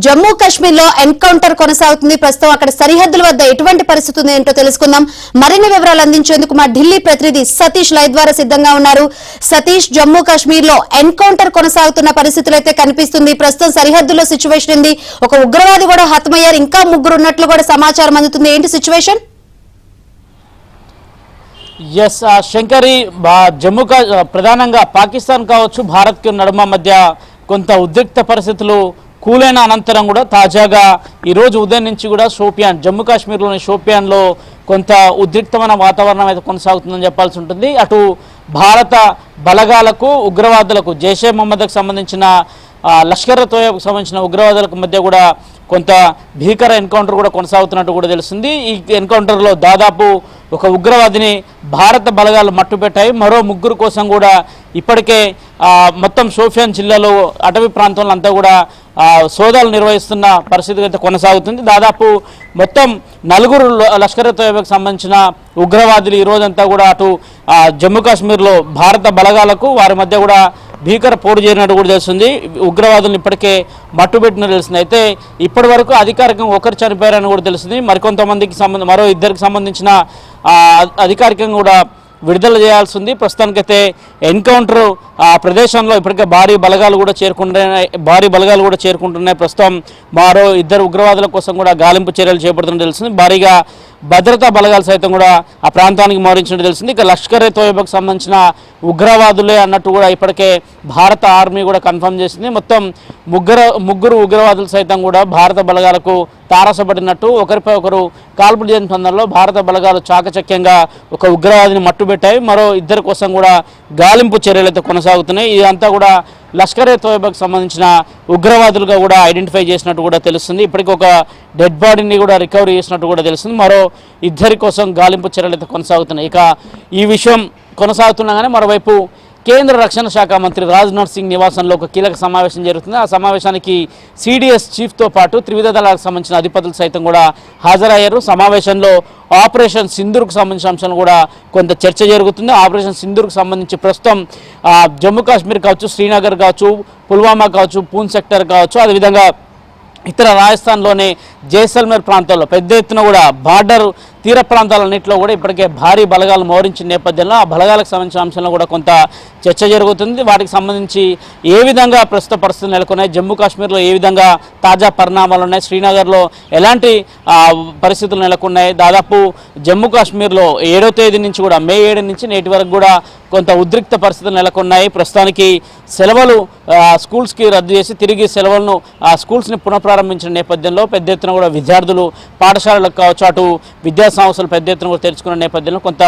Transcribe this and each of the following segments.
జమ్మూ కాశ్మీర్ లో ఎన్కౌంటర్ కొనసాగుతుంది. ప్రస్తుతం అక్కడ సరిహద్దుల వద్ద ఎటువంటి పరిస్థితి ఉంది ఏంటో తెలుసుకుందాం. మరిన్ని వివరాలు అందించేందుకు మా ఢిల్లీ ప్రతినిధి సతీష్ లైవ్ ద్వారా సిద్ధంగా ఉన్నారు. సతీష్, జమ్మూ కాశ్మీర్ లో ఎన్కౌంటర్ కొనసాగుతున్న పరిస్థితులు అయితే కనిపిస్తుంది. ప్రస్తుతం సరిహద్దులో సిచ్యువేషన్ ఉంది. ఒక ఉగ్రవాది కూడా హతమయ్యారు, ఇంకా ముగ్గురు ఉన్నట్లు కూడా సమాచారం అందుతుంది. ఏంటి సిచ్యువేషన్? ఎస్ శంకరి, జమ్మూ ప్రధానంగా పాకిస్తాన్ కావచ్చు భారత్కి నడుమ మధ్య కొంత ఉద్రిక్త పరిస్థితులు కూలైన అనంతరం కూడా తాజాగా ఈరోజు ఉదయం నుంచి కూడా షోపియాన్, జమ్మూ కాశ్మీర్లోని షోపియాన్లో కొంత ఉద్రిక్తమైన వాతావరణం అయితే కొనసాగుతుందని చెప్పాల్సి ఉంటుంది. అటు భారత బలగాలకు, ఉగ్రవాదులకు, జైషే మహమ్మద్కు సంబంధించిన లష్కర్ తోయబ్కు సంబంధించిన ఉగ్రవాదులకు మధ్య కూడా కొంత భీకర ఎన్కౌంటర్ కూడా కొనసాగుతున్నట్టు కూడా తెలుస్తుంది. ఈ ఎన్కౌంటర్లో దాదాపు ఒక ఉగ్రవాదిని భారత బలగాలు మట్టుపెట్టాయి. మరో ముగ్గురు కోసం కూడా ఇప్పటికే మొత్తం షోపియాన్ జిల్లాలో అటవీ ప్రాంతంలో అంతా కూడా సోదాలు నిర్వహిస్తున్న పరిస్థితి అయితే కొనసాగుతుంది. దాదాపు మొత్తం 4 లష్కర్ తోయబ్కు సంబంధించిన ఉగ్రవాదులు ఈ రోజంతా కూడా అటు జమ్మూ కాశ్మీర్లో భారత బలగాలకు వారి మధ్య కూడా భీకర పోరు చేరినట్టు కూడా తెలుస్తుంది. ఉగ్రవాదులను ఇప్పటికే మట్టుబెట్టినట్టు తెలుస్తుంది. అయితే ఇప్పటి వరకు అధికారికంగా ఒకరు చనిపోయారని కూడా తెలుస్తుంది. మరికొంతమందికి మరో ఇద్దరికి సంబంధించిన అధికారికంగా కూడా విడుదల చేయాల్సి ఉంది. ప్రస్తుతానికైతే ఎన్కౌంటర్ ప్రదేశంలో ఇప్పటికే భారీ బలగాలు కూడా చేరుకుంటున్నాయి. ప్రస్తుతం మరో 2 ఉగ్రవాదుల కోసం కూడా గాలింపు చర్యలు చేపడుతున్నట్టు తెలుస్తుంది. భారీగా భద్రతా బలగాలు సైతం కూడా ఆ ప్రాంతానికి మోహరించినట్టు తెలిసింది. ఇక లష్కర్ తోయబ్కు సంబంధించిన ఉగ్రవాదులే అన్నట్టు కూడా ఇప్పటికే భారత ఆర్మీ కూడా కన్ఫర్మ్ చేసింది. మొత్తం ముగ్గురు ఉగ్రవాదులు సైతం కూడా భారత బలగాలకు తారసపడినట్టు, ఒకరిపై ఒకరు కాల్పులు చేసిన సందర్భంలో భారత బలగాలు చాకచక్యంగా ఒక ఉగ్రవాదిని మట్టుబెట్టాయి. మరో 2 కోసం కూడా గాలింపు చర్యలు అయితే కొనసాగుతున్నాయి. ఇదంతా కూడా లష్కర్ తోయబ్కు సంబంధించిన ఉగ్రవాదులుగా కూడా ఐడెంటిఫై చేసినట్టు కూడా తెలుస్తుంది. ఇప్పటికీ ఒక డెడ్ బాడీని కూడా రికవరీ చేసినట్టు కూడా తెలుస్తుంది. మరో 2 కోసం గాలింపు చర్యలు అయితే కొనసాగుతున్నాయి. ఇక ఈ విషయం కొనసాగుతుండగానే మరోవైపు కేంద్ర రక్షణ శాఖ మంత్రి రాజ్నాథ్ సింగ్ నివాసంలో ఒక కీలక సమావేశం జరుగుతుంది. ఆ సమావేశానికి సిడిఎస్ చీఫ్తో పాటు త్రివిధ దళాలకు సంబంధించిన అధిపతులు సైతం కూడా హాజరయ్యారు. సమావేశంలో ఆపరేషన్ సింధూర్కు సంబంధించిన అంశాలు కూడా కొంత చర్చ జరుగుతుంది. ఆపరేషన్ సింధూర్కు సంబంధించి ప్రస్తుతం జమ్మూ కాశ్మీర్ కావచ్చు, శ్రీనగర్ కావచ్చు, పుల్వామా కావచ్చు, పూంచ్ సెక్టర్ కావచ్చు, అదేవిధంగా ఇతర రాజస్థాన్లోని జైసల్మేర్ ప్రాంతాల్లో పెద్ద ఎత్తున కూడా బార్డర్ తీర ప్రాంతాలన్నింటిలో కూడా ఇప్పటికే భారీ బలగాలు మోహరించిన నేపథ్యంలో ఆ బలగాలకు సంబంధించిన అంశంలో కూడా కొంత చర్చ జరుగుతుంది. వాటికి సంబంధించి ఏ విధంగా ప్రస్తుత పరిస్థితులు నెలకొన్నాయి, జమ్మూ కాశ్మీర్లో ఏ విధంగా తాజా పరిణామాలు ఉన్నాయి, శ్రీనగర్లో ఎలాంటి పరిస్థితులు నెలకొన్నాయి, దాదాపు జమ్మూ కాశ్మీర్లో 7వ తేదీ నుంచి కూడా మే 7 నుంచి నేటి వరకు కూడా కొంత ఉద్రిక్త పరిస్థితులు నెలకొన్నాయి. ప్రస్తుతానికి సెలవులు స్కూల్స్కి రద్దు చేసి తిరిగి సెలవులను స్కూల్స్ని పునఃప్రారంభించిన నేపథ్యంలో పెద్ద ఎత్తున కూడా విద్యార్థులు పాఠశాలలకు కావచ్చు, అటు విద్యా సంస్థలు పెద్ద ఎత్తున కూడా తెరుచుకున్న నేపథ్యంలో కొంత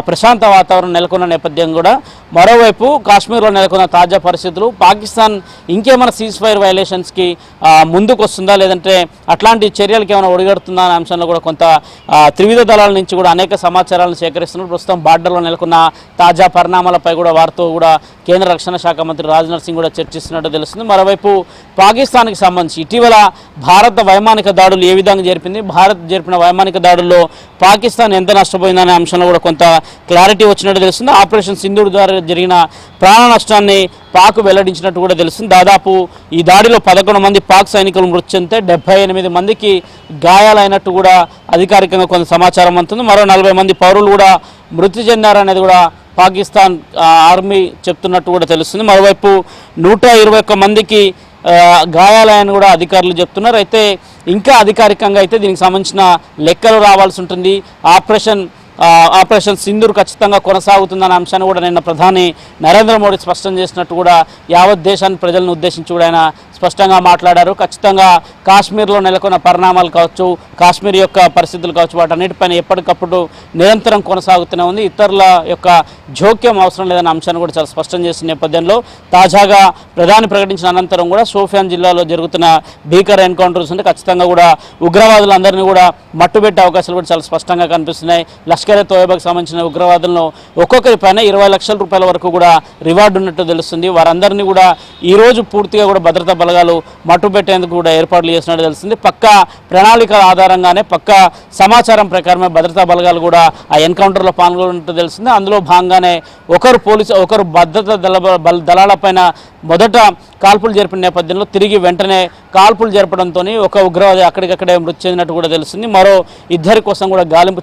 ప్రశాంత వాతావరణం నెలకొన్న నేపథ్యం కూడా మరోవైపు కాశ్మీర్లో నెలకొన్న తాజా పరిస్థితులు, పాకిస్తాన్ ఇంకేమైనా సీజ్ ఫైర్ వైలేషన్స్కి ముందుకు వస్తుందా, లేదంటే అట్లాంటి చర్యలకు ఏమైనా ఒడిగడుతుందా అనే అంశంలో కూడా కొంత త్రివిధ దళాల నుంచి కూడా అనేక సమాచారాలను సేకరిస్తున్నారు. ప్రస్తుతం బార్డర్లో నెలకొన్న తాజా పరిణామాలపై కూడా వారితో కూడా కేంద్ర రక్షణ శాఖ మంత్రి రాజ్నాథ్ సింగ్ కూడా చర్చిస్తున్నట్టు తెలుస్తుంది. మరోవైపు పాకిస్తాన్కి సంబంధించి ఇటీవల భారత వైమానిక దాడులు ఏ విధంగా జరిపింది, భారత్ జరిపిన వైమానిక దాడుల్లో పాకిస్తాన్ ఎంత నష్టపోయిందనే అంశంలో కూడా కొంత క్లారిటీ వచ్చినట్టు తెలుస్తుంది. ఆపరేషన్ సింధూర్ ద్వారా జరిగిన ప్రాణ నష్టాన్ని పాక్ వెల్లడించినట్టు కూడా తెలుస్తుంది. దాదాపు ఈ దాడిలో 11 మంది పాక్ సైనికులు మృతి చెందితే 78 మందికి గాయాలైనట్టు కూడా అధికారికంగా కొంత సమాచారం అందుతుంది. మరో 40 మంది పౌరులు కూడా మృతి చెందారనేది కూడా పాకిస్తాన్ ఆర్మీ చెప్తున్నట్టు కూడా తెలుస్తుంది. మరోవైపు 121 మందికి గాయాలయని కూడా అధికారులు చెప్తున్నారు. అయితే ఇంకా అధికారికంగా అయితే దీనికి సంబంధించిన లెక్కలు రావాల్సి ఉంటుంది. ఆపరేషన్ సింధూర్ ఖచ్చితంగా కొనసాగుతుందన్న అంశాన్ని కూడా నిన్న ప్రధాని నరేంద్ర మోడీ స్పష్టం చేసినట్టు కూడా యావత్ దేశాన్ని ప్రజలను ఉద్దేశించి కూడా ఆయన స్పష్టంగా మాట్లాడారు. ఖచ్చితంగా కాశ్మీర్లో నెలకొన్న పరిణామాలు కావచ్చు, కాశ్మీర్ యొక్క పరిస్థితులు కావచ్చు, వాటన్నిటిపైన ఎప్పటికప్పుడు నిరంతరం కొనసాగుతూనే ఉంది. ఇతరుల యొక్క జోక్యం అవసరం లేదన్న అంశాన్ని కూడా చాలా స్పష్టం చేసిన నేపథ్యంలో తాజాగా ప్రధాని ప్రకటించిన అనంతరం కూడా షోపియాన్ జిల్లాలో జరుగుతున్న భీకర ఎన్కౌంటర్స్ ఉంటే ఖచ్చితంగా కూడా ఉగ్రవాదులందరినీ కూడా మట్టుబెట్టే అవకాశాలు కూడా చాలా స్పష్టంగా కనిపిస్తున్నాయి. లష్కర్ తోయబ్కు సంబంధించిన ఉగ్రవాదులను ఒక్కొక్కరి పైన 20 లక్షల రూపాయల వరకు కూడా రివార్డు ఉన్నట్టు తెలుస్తుంది. వారందరినీ కూడా ఈరోజు పూర్తిగా కూడా భద్రతా బలగాలు మట్టుపెట్టేందుకు కూడా ఏర్పాట్లు చేసినట్టు తెలిసింది. పక్కా ప్రణాళికల ఆధారంగానే పక్కా సమాచారం ప్రకారమే భద్రతా బలగాలు కూడా ఆ ఎన్కౌంటర్లో పాల్గొన్నట్టు తెలిసింది. అందులో భాగంగానే ఒకరు భద్రతా దళాలపైన మొదట కాల్పులు జరిపిన నేపథ్యంలో తిరిగి వెంటనే కాల్పులు జరపడంతో ఒక ఉగ్రవాది అక్కడికక్కడే మృతి చెందినట్టు కూడా తెలిసింది. మరో ఇద్దరి కోసం కూడా గాలింపు